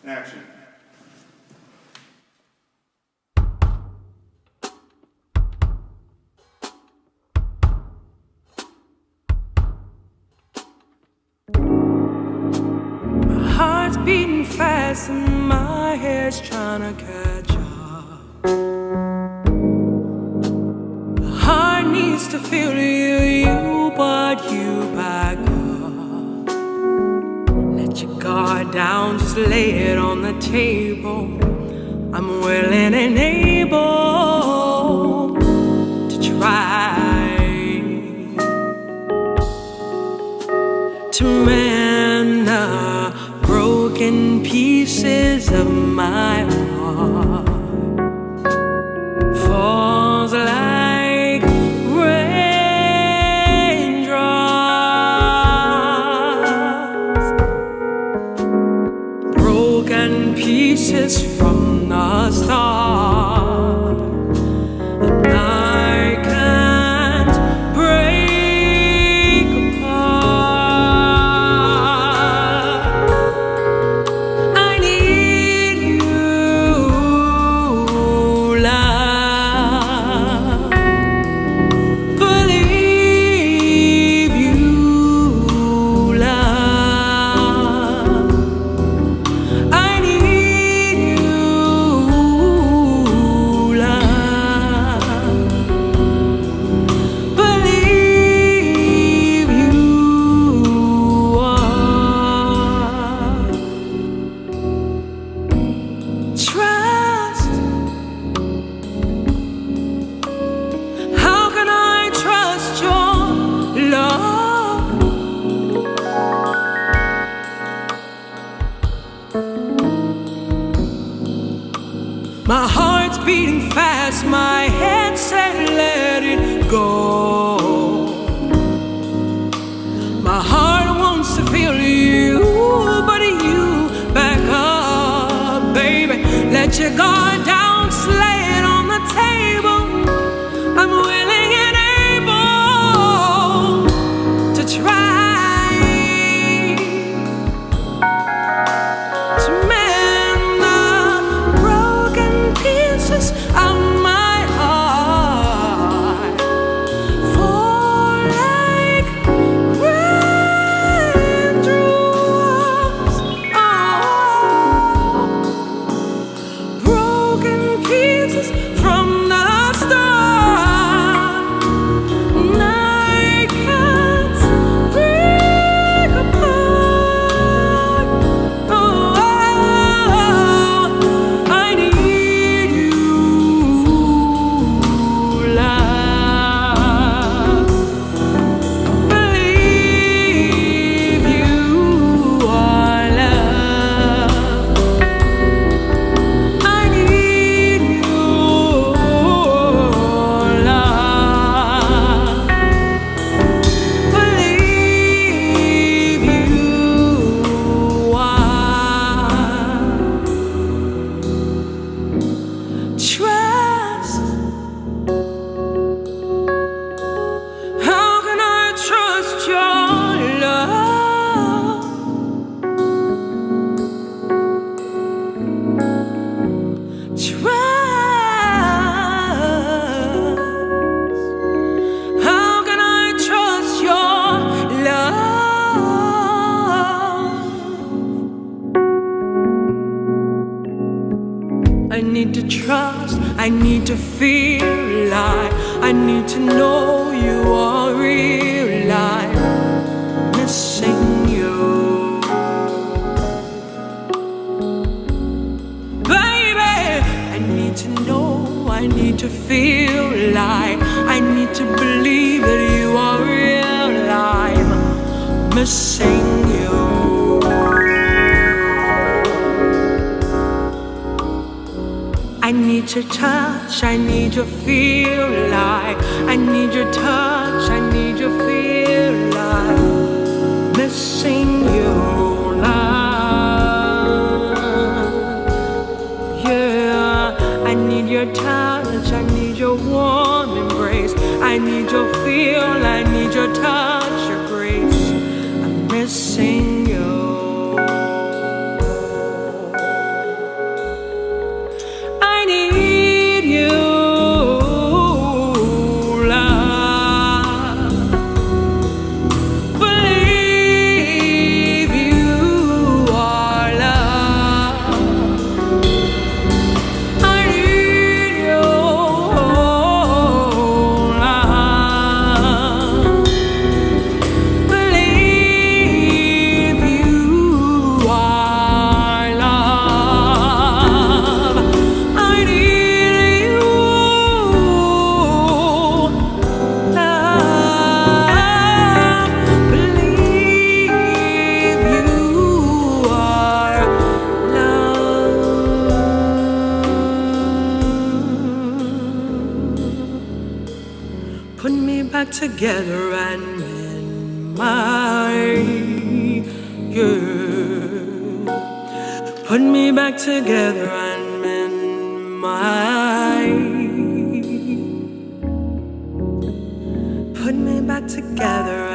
Action. My heart's beating fast and my head's trying to catch up. My heart needs to feel you, but you back up. Let your guard down, just lay it on the table. I'm willing and able to try to mend the broken pieces of my heart. Falls like raindrops, broken pieces from the start, and I can't break apart. I need you, love. Believe you, love. I need you, love. Believe you are. Trust. How can I trust your love? My heart's beating fast, my head said let it go. My heart wants to feel you, but you back up, baby. Let your guard down, just lay it on the table. I'm willing and able to try to mend the broken pieces of my heart. Fall like raindrops, broken pieces from the start, and I can't break apart. I need you, love. Believe you are love. I need you, love. Believe you are. Trust. How can I trust your love? Trust. How can I trust your love? I need to trust, I need to feel like, I need to know you are real life. Missing you, baby. I need to know, I need to feel like, I need to believe that you are real life. Missing you. I need your touch, I need your feel like, I need your touch, I need your feel like. Missing you, love. Yeah, I need your touch, I need your warm embrace, I need your feel, I need your touch, your grace. I'm missing you. back together and mend my, yeah. Put me back together and mend my, put me back together